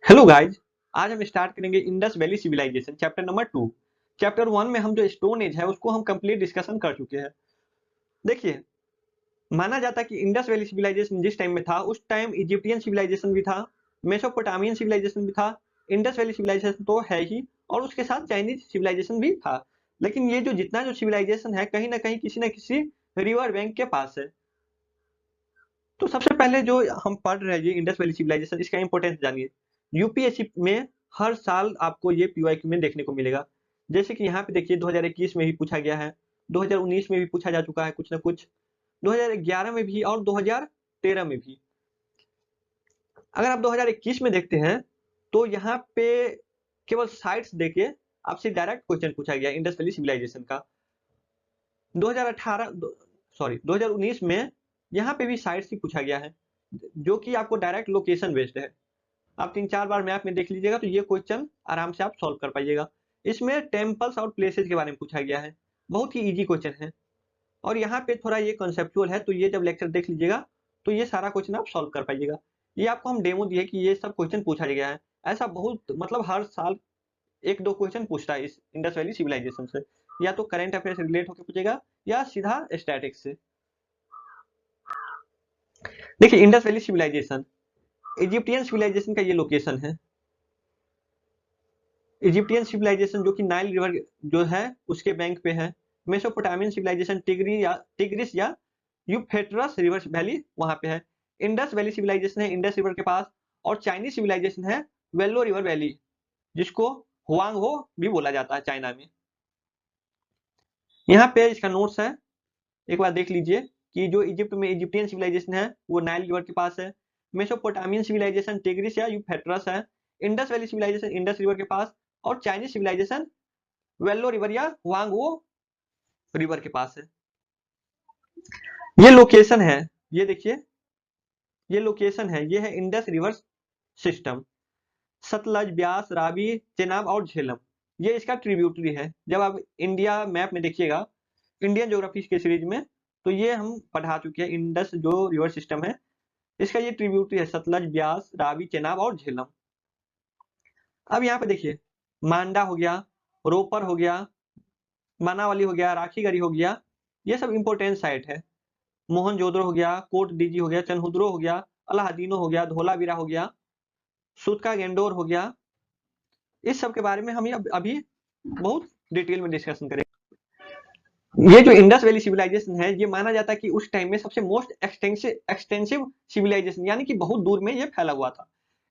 Hello guys. आज हम start करेंगे Indus valley civilisation chapter number 2। Chapter 1 में हम जो स्टोन एज है उसको हम कंप्लीट डिस्कशन कर चुके हैं। देखिए, माना जाता है कि इंडस वैली सिविलाइजेशन जिस टाइम में था उस टाइम इजिप्टियन सिविलाइजेशन भी था, मेसोपोटामियन सिविलाइजेशन भी था, इंडस वैली सिविलाइजेशन तो है ही, और उसके साथ चाइनीज सिविलाइजेशन भी था। लेकिन ये जो जितना जो सिविलाइजेशन है कहीं ना कहीं किसी न किसी रिवर बैंक के पास है। तो सबसे पहले जो हम पढ़ रहे हैं ये इंडस वैली सिविलाइजेशन, इसका इंपॉर्टेंस जानिए। यूपीएससी में हर साल आपको ये पीवाईक्यू में देखने को मिलेगा। जैसे कि यहाँ पे देखिए 2021 में भी पूछा गया है, 2019 में भी पूछा जा चुका है कुछ ना कुछ, 2011 में भी और 2013 में भी। अगर आप 2021 में देखते हैं तो यहाँ पे केवल साइट्स देके आपसे डायरेक्ट क्वेश्चन पूछा गया इंडस वैली सिविलाइजेशन का। 2018 सॉरी 2019 में यहाँ पे भी साइट्स ही पूछा गया है, जो कि आपको डायरेक्ट लोकेशन बेस्ड है। आप 3-4 बार मैप में देख लीजिएगा तो ये क्वेश्चन आराम से आप सॉल्व कर पाइएगा। इसमें टेम्पल्स और प्लेसेस के बारे में पूछा गया है, बहुत ही इजी क्वेश्चन है। और यहाँ पे थोड़ा ये कॉन्सेप्चुअल है, तो ये जब लेक्चर देख लीजिएगा तो ये सारा क्वेश्चन आप सॉल्व कर पाइएगा। ये आपको हम डेमो दिए कि ये सब क्वेश्चन पूछा गया है। ऐसा बहुत मतलब हर साल 1-2 क्वेश्चन पूछता है इस इंडस वैली सिविलाइजेशन से, या तो करंट अफेयर से रिलेट होकर पूछेगा या सीधा स्टैटिक्स से। देखिए Indus valley civilisation, Egyptian civilisation का ये लोकेशन है। इजिप्टियन सिविलाइजेशन जो कि नाइल रिवर जो है उसके बैंक पे है। मेसोपोटामियन सिविलाइजेशन टिग्रिस या यूफ्रेटस रिवर वैली वहां पे है। इंडस वैली सिविलाइजेशन है इंडस रिवर के पास। और चाइनीज सिविलाइजेशन है वेल्लो रिवर वैली, जिसको हुआंग हो भी बोला जाता है चाइना में। यहाँ पे इसका नोट्स है, एक बार देख लीजिए कि जो इजिप्ट में इजिप्टियन सिविलाइजेशन है वो नाइल रिवर के पास है। मेसोपोटामियन सिविलाइजेशन टिग्रिस या यूफ्रेटस है। Indus valley civilisation Indus river के पास। और चाइनीज सिविलाइजेशन वेल्लो रिवर या हुआंगवो रिवर के पास है। ये लोकेशन है, ये देखिए, ये लोकेशन है, ये है Indus river system. Sutlej, Beas, Ravi, Chenab और झेलम, ये इसका ट्रिब्यूटरी है। जब आप इंडिया मैप में देखिएगा इंडियन ज्योग्राफी के सीरीज में, तो ये हम पढ़ा चुके हैं। इंडस जो रिवर सिस्टम है इसका ये ट्रिब्यूटरी है, सतलज, ब्यास, रावी, चेनाब और झेलम। अब यहाँ पे देखिए, मांडा हो गया, रोपर हो गया, मानावाली हो गया, राखीगढ़ी हो गया, ये सब इंपोर्टेंट साइट है। मोहनजोदड़ो हो गया, कोट डीजी हो गया, चनहुद्रो हो गया, अलाहादीनो हो गया, धोलावीरा हो गया, सुतका गेंडोर हो गया। इस सब के बारे में हम अभी बहुत डिटेल में डिस्कशन करेंगे। ये जो इंडस वैली सिविलाइजेशन है ये माना जाता है कि उस टाइम में सबसे मोस्ट एक्सटेंसिव सिविलाइजेशन, यानी कि बहुत दूर में ये फैला हुआ था।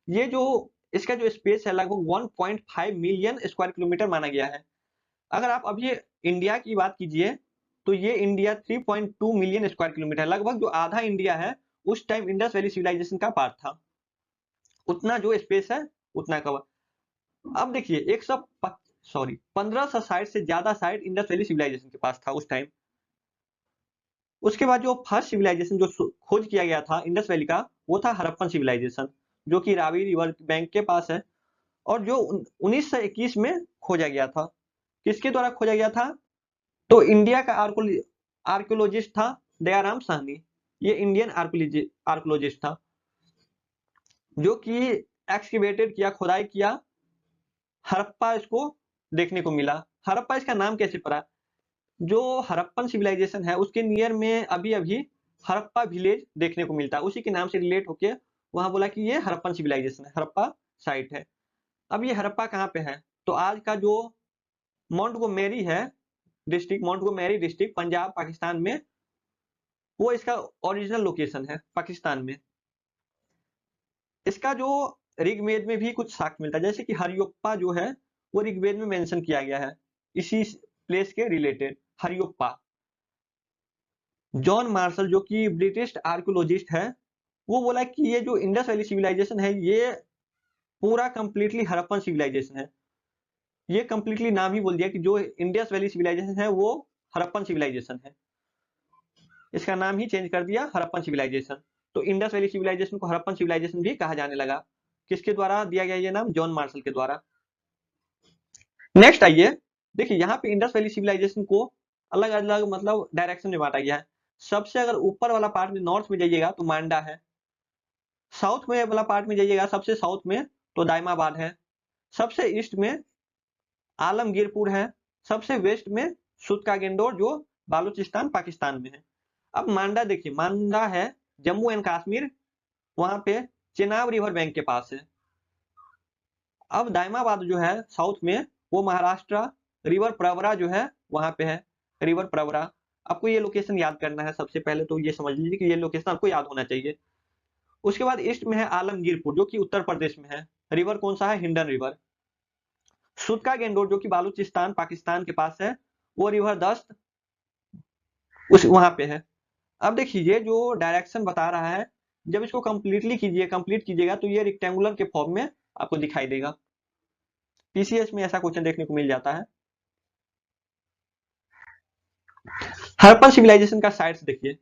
ये जो इसका जो स्पेस है लगभग 1.5 मिलियन स्क्वायर किलोमीटर माना गया है। अगर आप अभी इंडिया की बात कीजिए तो ये इंडिया 3.2 मिलियन स्क्वायर किलोमीटर, लगभग जो आधा इंडिया है उस टाइम इंडस वैली सिविलाइजेशन का पार्ट था। उतना जो स्पेस है उतना कवर। अब देखिए 1500 साइट से ज्यादा साइट इंडस वैली सिविलाइजेशन के पास था उस टाइम। उसके बाद जो फर्स्ट सिविलाइजेशन जो खोज किया गया था इंडस वैली का वो था हड़प्पन सिविलाइजेशन, जो कि रावी रिवर बैंक के पास है। और जो 1921 में खोजा गया था। किसके द्वारा खोजा गया था? तो इंडिया का आर्कोलॉजिस्ट था दयाराम साहनी। ये इंडियन आर्कोलॉजिस्ट था जो कि एक्सकेवेटेड किया, खुदाई किया, हड़प्पा इसको देखने को मिला। हड़प्पा इसका नाम कैसे पड़ा? जो हड़प्पन सिविलाइजेशन है उसके नियर में अभी अभी हड़प्पा विलेज देखने को मिलता है, उसी के नाम से रिलेट होके वहां बोला कि ये हड़प्पन सिविलाइजेशन है, हड़प्पा साइट है। अब ये हड़प्पा कहाँ पे है? तो आज का जो मोंटगोमेरी है district, Montgomery district Punjab Pakistan में, वो इसका ओरिजिनल लोकेशन है पाकिस्तान में। इसका जो ऋग्वेद में भी कुछ साक्ष्य मिलता है, जैसे कि हरियोप्पा जो है वो ऋग्वेद में मेंशन किया गया है इसी प्लेस के रिलेटेड, हरियोप्पा। जॉन मार्शल जो कि ब्रिटिश आर्कियोलॉजिस्ट है, वो बोला कि ये जो इंडस वैली सिविलाइजेशन है ये पूरा कंप्लीटली हड़प्पन सिविलाइजेशन है। ये कंप्लीटली नाम ही बोल दिया कि जो इंडस वैली सिविलाइजेशन है वो हड़प्पन सिविलाइजेशन है। इसका नाम ही चेंज कर दिया हड़प्पन सिविलाइजेशन। तो इंडस वैली सिविलाइजेशन को हड़प्पन सिविलाइजेशन भी कहा जाने लगा। किसके द्वारा दिया गया ये नाम? जॉन मार्शल के द्वारा। नेक्स्ट आइए, देखिए यहाँ पे इंडस वैली सिविलाइजेशन को अलग अलग मतलब डायरेक्शन में बांटा गया है। सबसे अगर ऊपर वाला पार्ट में नॉर्थ में जाइएगा तो मांडा है। साउथ में वाला पार्ट में जाइएगा सबसे साउथ में तो दायमाबाद है। सबसे ईस्ट में आलमगीरपुर है। सबसे वेस्ट में सुतकागेंडोर जो बालूचिस्तान पाकिस्तान में है। अब मांडा देखिए, मांडा है जम्मू एंड कश्मीर, वहां पे चेनाब रिवर बैंक के पास है। अब दायमाबाद जो है साउथ में, वो महाराष्ट्र, रिवर प्रवरा जो है वहां पे है, रिवर प्रवरा। आपको ये लोकेशन याद करना है। सबसे पहले तो ये समझ लीजिए कि ये लोकेशन आपको याद होना चाहिए। उसके बाद ईस्ट में है आलमगीरपुर जो कि उत्तर प्रदेश में है। रिवर कौन सा है? हिंडन रिवर। सुतका गेंडोर जो कि बालूचिस्तान पाकिस्तान के पास है, वो रिवर दस्त उस वहां पे है। अब देखिए ये जो डायरेक्शन बता रहा है, जब इसको कंप्लीट कीजिएगा तो ये रेक्टेंगुलर के फॉर्म में आपको दिखाई देगा। पीसीएस में ऐसा क्वेश्चन देखने को मिल जाता है। हड़प्पन सिविलाइजेशन का साइट्स देखिए,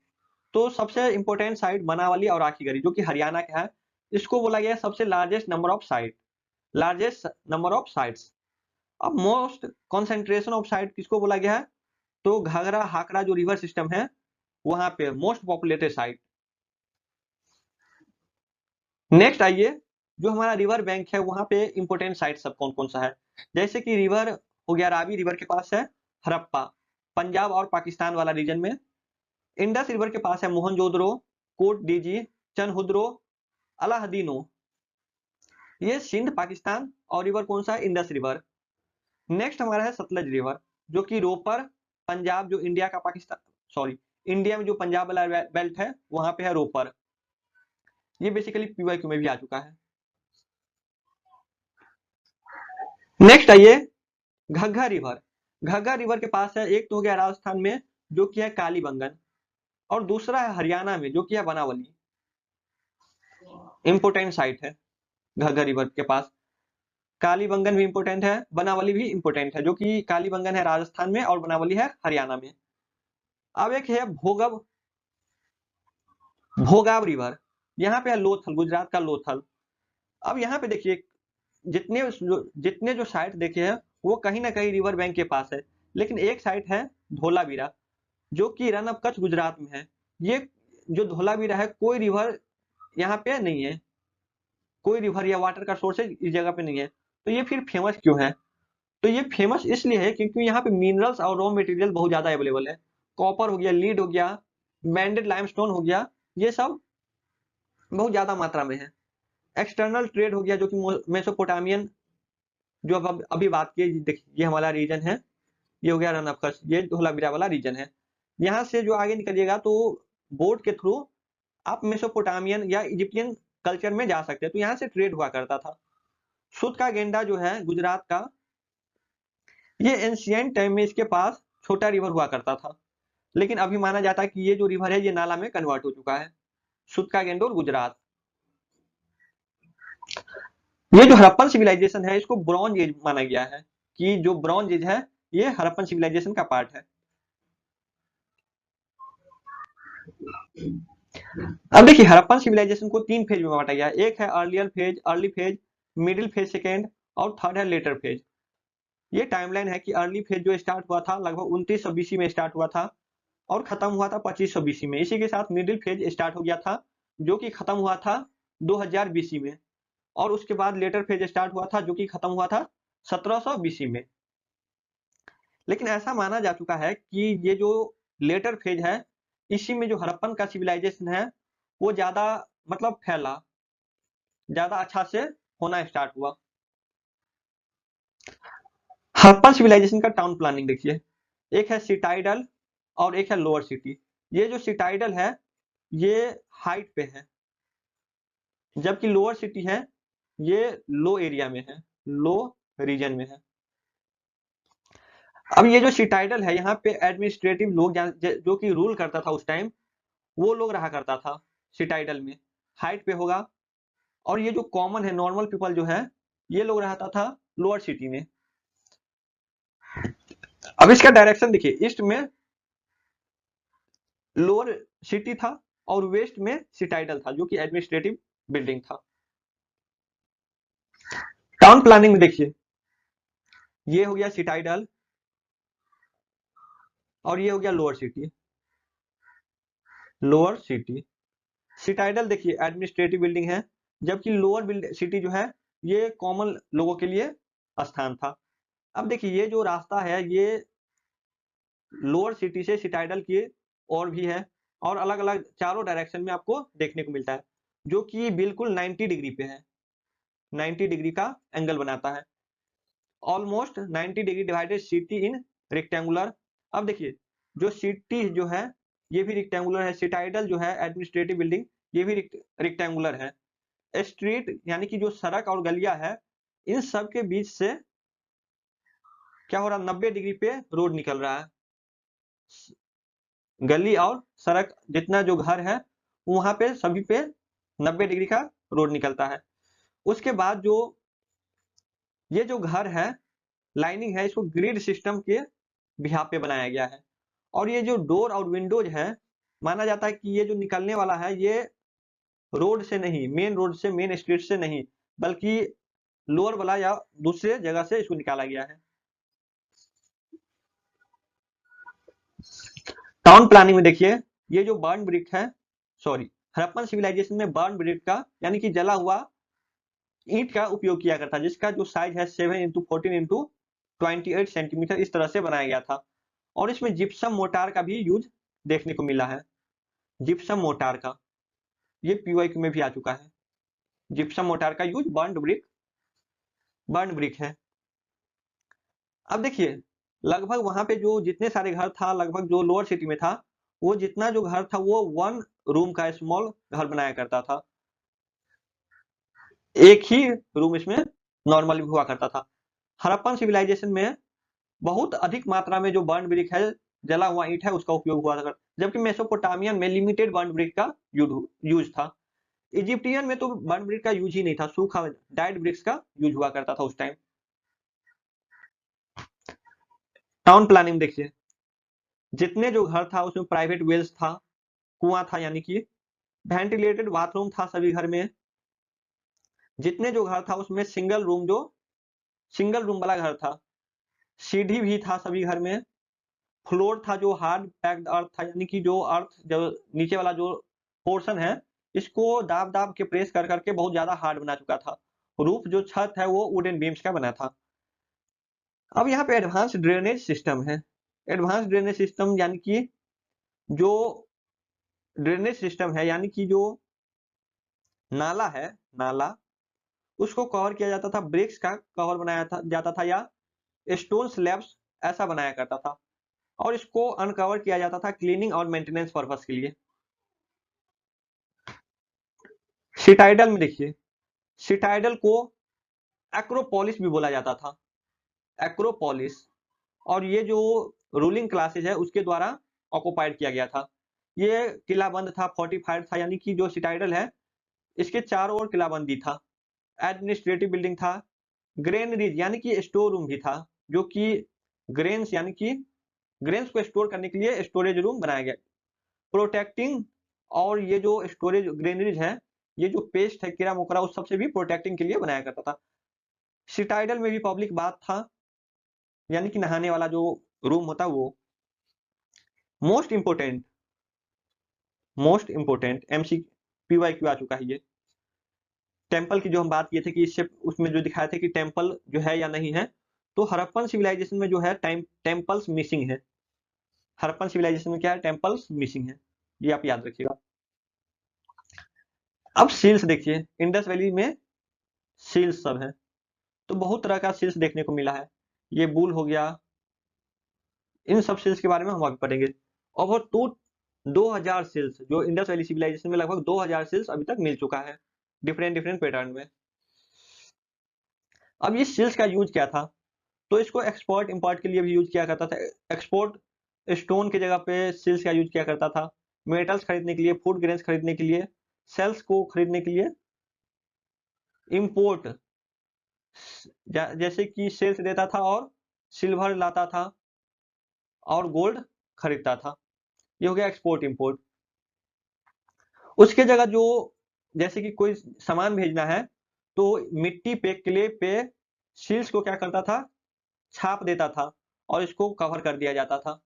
तो सबसे इंपॉर्टेंट साइट बनावली और आखीगरी जो कि हरियाणा का है, इसको बोला गया है सबसे लार्जेस्ट नंबर ऑफ साइट्स। अब मोस्ट कॉन्सेंट्रेशन ऑफ साइट किसको बोला गया है? तो घाघरा हाकरा जो रिवर सिस्टम है, वहां पे मोस्ट पॉपुलेटेड साइट। नेक्स्ट आइए, जो हमारा रिवर बैंक है वहां पे इंपोर्टेंट साइट सब कौन कौन सा है। जैसे कि रिवर हो गया, रावी रिवर के पास है हड़प्पा, पंजाब और पाकिस्तान वाला रीजन में। इंडस रिवर के पास है मोहनजोदड़ो, कोट डीजी, चनहुद्रो, अलाहदीनो, ये सिंध पाकिस्तान। और रिवर कौन सा है? Indus river. नेक्स्ट हमारा है सतलज रिवर जो कि रोपर, पंजाब जो इंडिया का पाकिस्तान, सॉरी इंडिया में जो पंजाब वाला बेल्ट है वहां पे है रोपर। ये बेसिकली पीवाईक्यू में भी आ चुका है। नेक्स्ट आइए, घग्घा रिवर। घग्घा रिवर के पास है, एक तो हो गया राजस्थान में जो कि है कालीबंगन, और दूसरा है हरियाणा में जो कि है बनावली। इंपोर्टेंट साइट है घग्घा रिवर के पास। कालीबंगन भी इंपोर्टेंट है, बनावली भी इंपोर्टेंट है, जो कि कालीबंगन है राजस्थान में और बनावली है हरियाणा में। अब एक है भोगाव रिवर, यहाँ पे है लोथल, गुजरात का लोथल। अब यहाँ पे देखिए, जितने जो साइट देखे हैं वो कहीं ना कहीं रिवर बैंक के पास है, लेकिन एक साइट है धोलावीरा जो कि रन ऑफ कच्छ गुजरात में है। ये जो धोलावीरा है, कोई रिवर यहाँ पे नहीं है, कोई रिवर या वाटर का सोर्सेज इस जगह पे नहीं है। तो ये फिर फेमस क्यों है? तो ये फेमस इसलिए है क्योंकि यहाँ पे मिनरल्स और रॉ मटेरियल बहुत ज्यादा अवेलेबल है। कॉपर हो गया, लीड हो गया, बैंडेड लाइमस्टोन हो गया, ये सब बहुत ज्यादा मात्रा में है। एक्सटर्नल ट्रेड हो गया जो कि मेसोपोटामियन, जो अब अभी बात की, देखिए ये हमारा रीजन है, ये हो गया रन ऑफ कच्छ, ये धोलावीरा वाला रीजन है। यहाँ से जो आगे निकलिएगा तो बोट के थ्रू आप मेसोपोटामियन या इजिप्टियन कल्चर में जा सकते हैं। तो यहाँ से ट्रेड हुआ करता था। सुत का गेंडा जो है गुजरात का, ये एंशियंट टाइम में इसके पास छोटा रिवर हुआ करता था, लेकिन अभी माना जाता है कि ये जो रिवर है ये नाला में कन्वर्ट हो चुका है। सुत का गेंडोर गुजरात। ये जो हड़प्पन सिविलाइजेशन है इसको ब्रॉन्ज एज माना गया है, कि जो ब्रॉन्ज एज है ये हड़प्पन सिविलाइजेशन का पार्ट है। अब देखिए हड़प्पन सिविलाइजेशन को 3 फेज में बांटा गया है। एक है early phase, middle phase second, और थर्ड है लेटर फेज। ये टाइमलाइन है कि अर्ली फेज जो स्टार्ट हुआ था लगभग 2900 बीसी में स्टार्ट हुआ था और खत्म हुआ था 2500 बीसी में। इसी के साथ मिडिल फेज स्टार्ट हो गया था जो कि खत्म हुआ था 2000 बीसी में, और उसके बाद लेटर फेज स्टार्ट हुआ था जो कि खत्म हुआ था 1700 बीसी में। लेकिन ऐसा माना जा चुका है कि ये जो लेटर फेज है, इसी में जो हड़प्पन का सिविलाइजेशन है वो ज्यादा मतलब फैला, ज्यादा अच्छा से होना स्टार्ट हुआ। हड़प्पन सिविलाइजेशन का टाउन प्लानिंग देखिए, एक है सिटाइडल और एक है लोअर सिटी। ये जो सिटाइडल है ये हाइट पे है, जबकि लोअर सिटी है ये लो एरिया में है, लो रीजन में है। अब ये जो सिटाइडल है, यहाँ पे एडमिनिस्ट्रेटिव लोग जो कि रूल करता था उस टाइम, वो लोग रहा करता था सिटाइडल में, हाइट पे होगा। और ये जो कॉमन है, नॉर्मल पीपल जो है, ये लोग रहता था लोअर सिटी में। अब इसका डायरेक्शन देखिए, ईस्ट में लोअर सिटी था और वेस्ट में सिटाइडल था जो कि एडमिनिस्ट्रेटिव बिल्डिंग था। टाउन प्लानिंग में देखिए, ये हो गया सिटाइडल और ये हो गया lower city. Lower city, citadel देखिए एडमिनिस्ट्रेटिव बिल्डिंग है, जबकि लोअर सिटी जो है ये कॉमन लोगों के लिए स्थान था। अब देखिए ये जो रास्ता है ये लोअर सिटी से सिटाइडल की ओर भी है और अलग अलग चारों डायरेक्शन में आपको देखने को मिलता है, जो कि बिल्कुल 90 डिग्री पे है, 90 डिग्री का एंगल बनाता है। Almost 90 degree divided city in rectangular. अब देखिए जो सिटी जो है ये भी रेक्टेंगुलर है, सिटाइडल जो है एडमिनिस्ट्रेटिव बिल्डिंग ये भी रेक्टेंगुलर है। स्ट्रीट यानी कि जो सड़क और गलियां है इन सब के बीच से क्या हो रहा है, 90 डिग्री पे रोड निकल रहा है। गली और सड़क जितना जो घर है वहां पे सभी पे 90 डिग्री का रोड निकलता है। उसके बाद जो ये जो घर है लाइनिंग है इसको ग्रिड सिस्टम के बिहाफ पे बनाया गया है। और ये जो डोर और विंडोज है माना जाता है कि ये जो निकलने वाला है ये रोड से नहीं, मेन रोड से, मेन स्ट्रीट से नहीं, बल्कि लोअर वाला या दूसरे जगह से इसको निकाला गया है। टाउन प्लानिंग में देखिए ये जो बर्न ब्रिक है, सॉरी हड़प्पन सिविलाइजेशन में बर्न ब्रिक का यानी कि जला हुआ ईंट का उपयोग किया करता, जिसका जो साइज है 7x14x28 सेंटीमीटर इस तरह से बनाया गया था। और इसमें जिप्सम मोटार का भी यूज देखने को मिला है। जिप्सम मोटार का ये पीवाईक्यू में भी आ चुका है। जिप्सम मोटार का यूज बर्न ब्रिक है। अब देखिए लगभग वहां पे जो जितने सारे घर था, लगभग जो लोअर सिटी में था वो जितना जो घर था वो 1 रूम का स्मॉल घर बनाया करता था, एक ही रूम इसमें नॉर्मली हुआ करता था। हड़प्पन सिविलाइजेशन में बहुत अधिक मात्रा में जो बर्न ब्रिक है, जला हुआ ईंट है, उसका उपयोग हुआ था, जबकि मेसोपोटामियन में लिमिटेड बर्न ब्रिक का यूज था। इजिप्टियन में तो बर्न ब्रिक का यूज ही नहीं था, सूखा डाइड ब्रिक्स का यूज हुआ करता था उस टाइम। टाउन प्लानिंग देखिए जितने जो घर था उसमें प्राइवेट वेल्स था, कुआं था, यानी कि वेंटिलेटेड बाथरूम था सभी घर में। जितने जो घर था उसमें सिंगल रूम वाला घर था, सीढ़ी भी था सभी घर में। फ्लोर था जो हार्ड पैक्ड अर्थ था, यानी कि जो अर्थ जो नीचे वाला जो पोर्शन है इसको दाब दाब के प्रेस कर करके बहुत ज्यादा हार्ड बना चुका था। रूफ जो छत है वो वुडन बीम्स का बना था। अब यहाँ पे एडवांस ड्रेनेज सिस्टम है। एडवांस ड्रेनेज सिस्टम यानी कि जो ड्रेनेज सिस्टम है यानी कि जो नाला है, नाला उसको कवर किया जाता था, ब्रिक्स का कवर बनाया था जाता था या स्टोन स्लैब्स ऐसा बनाया करता था, और इसको अनकवर किया जाता था क्लीनिंग और मेंटेनेंस पर्पस के लिए। सिटाइडल में देखिए सिटाइडल को एक्रोपोलिस भी बोला जाता था, एक्रोपोलिस। और ये जो रूलिंग क्लासेज है उसके द्वारा ऑक्युपाइड किया गया था। ये किलाबंद था, फोर्टिफाइड था, यानी कि जो सिटाइडल है इसके चारों ओर किलाबंदी था। एडमिनिस्ट्रेटिव बिल्डिंग था, ग्रेनरीज यानी कि स्टोर रूम भी था, जो कि ग्रेन्स यानी कि ग्रेन्स को स्टोर करने के लिए स्टोरेज रूम बनाया गया। प्रोटेक्टिंग, और ये जो स्टोरेज ग्रेनरीज है ये जो पेस्ट है, कीड़ा मकोड़ा, उस सबसे भी प्रोटेक्टिंग के लिए बनाया करता था। सिटाइडल में भी पब्लिक बाथ था, यानी कि नहाने वाला जो रूम होता वो। मोस्ट इंपोर्टेंट एमसी पीवाईक्यू आ चुका है ये। टेम्पल की जो हम बात किए थे कि इससे उसमें जो दिखाए थे कि टेम्पल जो है या नहीं है, तो हड़प्पन सिविलाइजेशन में जो है टेम्पल्स मिसिंग है। हड़प्पन सिविलाइजेशन में क्या है, टेम्पल्स मिसिंग है, ये आप याद रखिएगा। अब सील्स देखिए, इंडस वैली में सील्स सब है, तो बहुत तरह का सील्स देखने को मिला है। ये बुल हो गया, इन सब सील्स के बारे में हम अभी पढ़ेंगे। ओवर 2000 सील्स जो इंडस वैली सिविलाइजेशन में लगभग 2000 सील्स अभी तक मिल चुका है डिफरेंट पैटर्न में। अब ये सील्स का यूज क्या था, तो इसको एक्सपोर्ट इंपोर्ट के लिए भी यूज किया करता था। एक्सपोर्ट स्टोन की जगह पे सील्स का यूज किया करता था, मेटल्स खरीदने के लिए, फूड ग्रेन्स खरीदने के लिए, सेल्स को खरीदने के लिए। इंपोर्ट जैसे कि सेल्स देता था और सिल्वर लाता था और गोल्ड खरीदता था, ये हो गया एक्सपोर्ट इंपोर्ट। उसके जगह जो जैसे कि कोई सामान भेजना है तो मिट्टी पे, क्ले पे सील्स को क्या करता था, छाप देता था और इसको कवर कर दिया जाता था।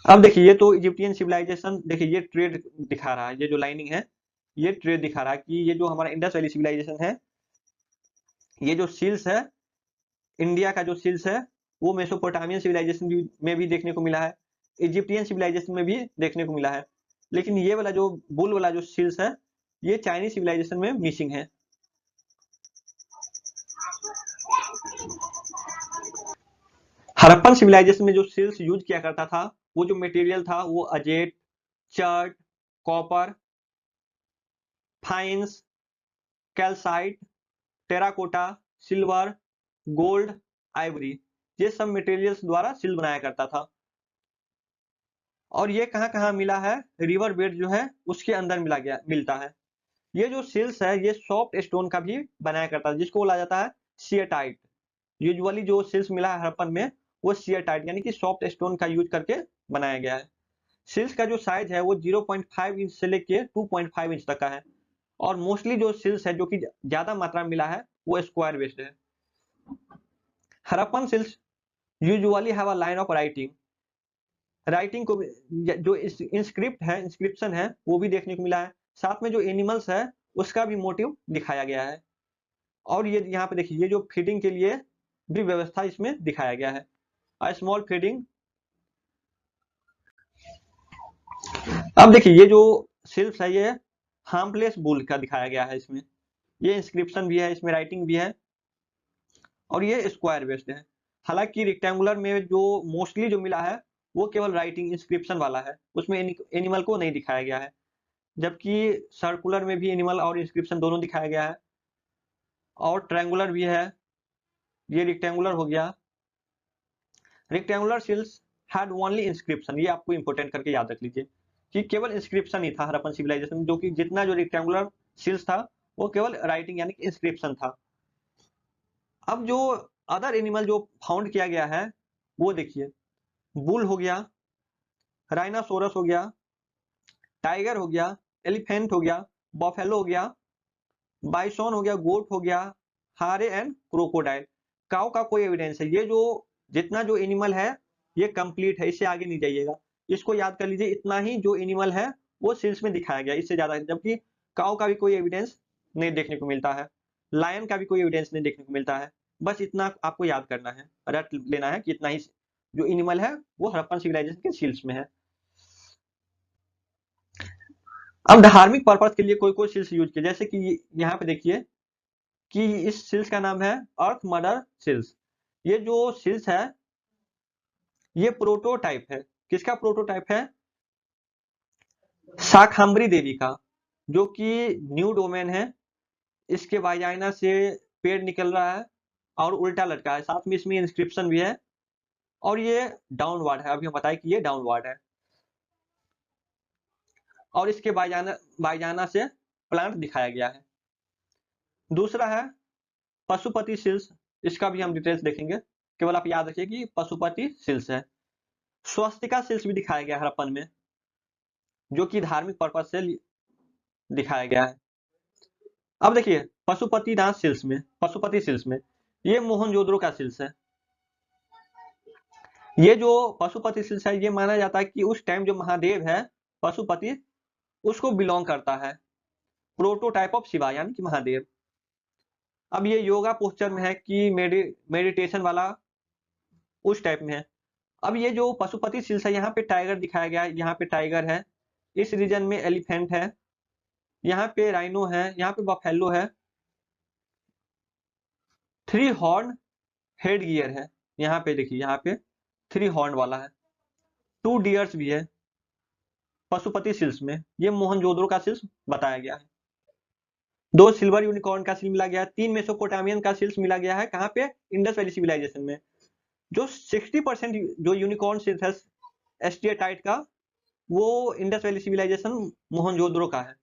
अब देखिए ये तो इजिप्टियन सिविलाइजेशन, देखिए ये ट्रेड दिखा रहा है, ये जो लाइनिंग है ये ट्रेड दिखा रहा है कि ये जो हमारा इंडस वैली सिविलाइजेशन है, ये जो सील्स है, इंडिया का जो सील्स है वो मेसोपोटामियन सिविलाइजेशन में भी देखने को मिला है, इजिप्टियन सिविलाइजेशन में भी देखने को मिला है, लेकिन ये वाला जो बुल वाला जो सील्स है ये चाइनीज सिविलाइजेशन में मिसिंग है। हड़प्पन सिविलाइजेशन में जो सील्स यूज किया करता था वो जो मटेरियल था वो agate, chert, copper, faience, calcite, terracotta, silver, gold, ivory, ये सब मटेरियल्स द्वारा सील बनाया करता था। और ये कहाँ कहाँ मिला है, रिवर बेड जो है उसके अंदर मिलता है। ये जो सील्स है ये सॉफ्ट स्टोन का भी बनाया करता है जिसको बोला जाता है सिएटाइट। यूजुअली जो सील्स मिला है हड़प्पन में वो सिएटाइट यानी कि सॉफ्ट स्टोन का यूज करके बनाया गया है। सील्स का जो साइज है वो 0.5 इंच से लेके 2.5 इंच तक का है, और मोस्टली जो सील्स है जो कि ज्यादा मात्रा में मिला है वो स्क्वायर बेस्ड है। Harappan seals usually have a line of writing को जो इंस्क्रिप्शन है वो भी देखने को मिला है, साथ में जो एनिमल्स है उसका भी मोटिव दिखाया गया है। और ये यहाँ पे देखिए ये जो फीडिंग के लिए भी व्यवस्था इसमें दिखाया गया है, स्मॉल फीडिंग। अब देखिए ये जो सिल्स है ये हार्मलेस बुल का दिखाया गया है, इसमें ये इंस्क्रिप्शन भी है, इसमें राइटिंग भी है, और ये स्क्वायर बेस्ड है। हालांकि रेक्टेंगुलर में जो मोस्टली जो मिला है वो केवल राइटिंग इंस्क्रिप्शन वाला है, उसमें एनिमल को नहीं दिखाया गया है, जबकि सर्कुलर में भी एनिमल और इंस्क्रिप्शन दोनों दिखाया गया है, और ट्रायंगुलर भी है, ये रेक्टेंगुलर हो गया। Rectangular seals had only inscription, ये आपको इंपोर्टेंट करके याद रख लीजिए कि केवल इंस्क्रिप्शन ही था हड़प्पन सिविलाइजेशन में, जो कि जितना जो रेक्टेंगुलर सील्स था वो केवल राइटिंग यानी कि इंस्क्रिप्शन था। अब जो अदर एनिमल जो फाउंड किया गया है वो देखिए, बुल हो गया, राइनासोरस हो गया, टाइगर हो गया, एलिफेंट हो गया, बफेलो हो गया, बाइसोन हो गया, गोट हो गया, हारे एंड क्रोकोडाइल। काऊ का कोई एविडेंस है, ये जो जितना जो एनिमल है ये कंप्लीट है, इससे आगे नहीं जाइएगा, इसको याद कर लीजिए, इतना ही जो एनिमल है वो सील्स में दिखाया गया, इससे ज्यादा, जबकि काऊ का भी कोई एविडेंस नहीं देखने को मिलता है, लायन का भी कोई एविडेंस नहीं देखने को मिलता है। बस इतना आपको याद करना है, रट लेना है कि इतना ही जो एनिमल है वो हड़प्पन सिविलाइजेशन के सील्स में है। अब धार्मिक पर्पज के लिए कोई कोई सील्स यूज किए, जैसे कि यहाँ पे देखिए कि इस सील्स का नाम है अर्थ मदर सील्स। ये जो सील्स है ये प्रोटोटाइप है, किसका प्रोटोटाइप है, शाकंभरी देवी का, जो कि न्यू डोमेन है, इसके वाजाइना से पेड़ निकल रहा है और उल्टा लटका है, साथ में इसमें इंस्क्रिप्शन भी है, और ये डाउनवर्ड है, अभी हम बताए कि ये डाउनवर्ड है, और इसके बायजाना से प्लांट दिखाया गया है। दूसरा है पशुपति सील्स, इसका भी हम डिटेल्स देखेंगे, केवल आप याद रखिए कि पशुपति सील्स है। स्वस्तिका सील्स भी दिखाया गया हड़प्पन में, जो कि धार्मिक पर्पज से दिखाया गया है। अब देखिए पशुपति सील्स में ये मोहनजोदड़ो का सील्स है। ये जो पशुपति सील्स है ये माना जाता है कि उस टाइम जो महादेव है पशुपति उसको बिलोंग करता है, प्रोटोटाइप ऑफ शिवा यानी कि महादेव। अब ये योगा पोस्चर में है कि मेडिटेशन वाला उस टाइप में है। अब ये जो पशुपति सील्स है यहाँ पे टाइगर दिखाया गया है, यहाँ पे टाइगर है, इस रीजन में एलिफेंट है, यहाँ पे राइनो है, यहाँ पे बफेलो है, 3 हॉर्न हेड गियर है, यहाँ पे देखिए यहाँ पे 3 हॉर्न वाला है, 2 डियर्स भी है पशुपति सील्स में, ये मोहनजोदड़ो का सील्स बताया गया है। 2 सिल्वर यूनिकॉर्न का सील मिला गया है, 3 मेसोपोटामियन का सील्स मिला गया है, कहाँ पे, इंडस वैली सिविलाइजेशन में। जो 60% जो यूनिकॉर्न सील्स है एस्टिएटाइट का वो इंडस वैली सिविलाइजेशन मोहनजोदड़ो का है।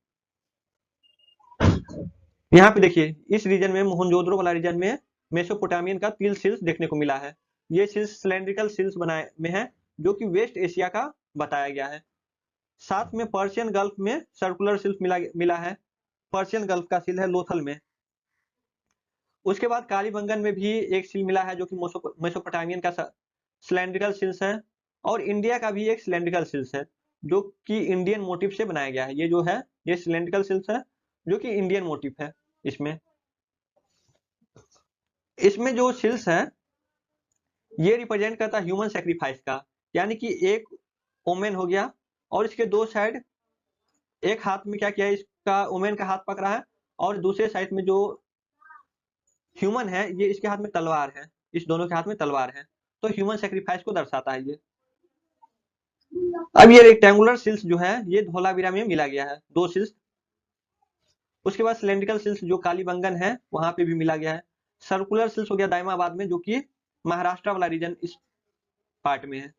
यहाँ पे देखिए इस रीजन में मोहनजोदड़ो वाला रीजन में मेसोपोटामियन का 3 सील्स देखने को मिला है, ये सील्स सिलेंड्रिकल सील्स बनाए में है जो कि वेस्ट एशिया का बताया गया है। साथ में पर्शियन गल्फ में सर्कुलर सील्स मिला है, पर्शियन गल्फ का सील है लोथल में। उसके बाद कालीबंगन में भी एक सील मिला है जो कि मेसोपोटामियन का सिलेंड्रिकल सील्स है, और इंडिया का भी एक सिलेंड्रिकल सील्स है जो कि इंडियन मोटिव से बनाया गया है, ये जो है ये सिलेंड्रिकल सिल्स है जो कि इंडियन मोटिव है। इसमें जो सिल्स है ये रिप्रेजेंट करता है ह्यूमन सेक्रीफाइस का, यानी कि एक ओमेन हो गया और इसके दो साइड, एक हाथ में क्या किया है, इसका ओमेन का हाथ पकड़ा है और दूसरे साइड में जो ह्यूमन है ये इसके हाथ में तलवार है, इस दोनों के हाथ में तलवार है, तो ह्यूमन सेक्रीफाइस को दर्शाता है ये। अब ये रेक्टेंगुलर सिल्स जो है ये धोलावीरा में मिला गया है, 2 सिल्स। उसके बाद सिलेंड्रिकल सिल्स जो कालीबंगन है वहां पे भी मिला गया है। सर्कुलर सिल्स हो गया दायमाबाद में, जो कि महाराष्ट्र वाला रीजन इस पार्ट में है।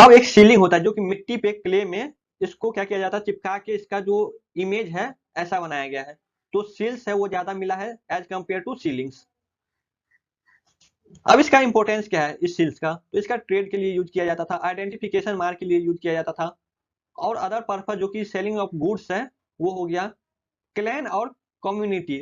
अब एक सीलिंग होता है जो कि मिट्टी पे क्ले में इसको क्या किया जाता है, चिपका के इसका जो इमेज है ऐसा बनाया गया है। तो सील्स है वो ज्यादा मिला है एज कंपेयर टू सीलिंग्स। अब इसका इंपॉर्टेंस क्या है इस सील्स का, तो इसका ट्रेड के लिए यूज किया जाता था, आइडेंटिफिकेशन मार्क के लिए यूज किया जाता था, और अदर पर्पज जो कि सेलिंग ऑफ गुड्स है वो हो गया। क्लैन और कम्युनिटी,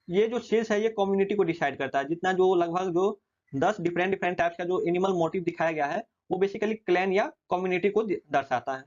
ये जो सील्स है ये कम्युनिटी को डिसाइड करता है। जितना जो लगभग जो 10 डिफरेंट टाइप्स का जो एनिमल मोटिव दिखाया गया है वो बेसिकली क्लैन या कम्युनिटी को दर्शाता है।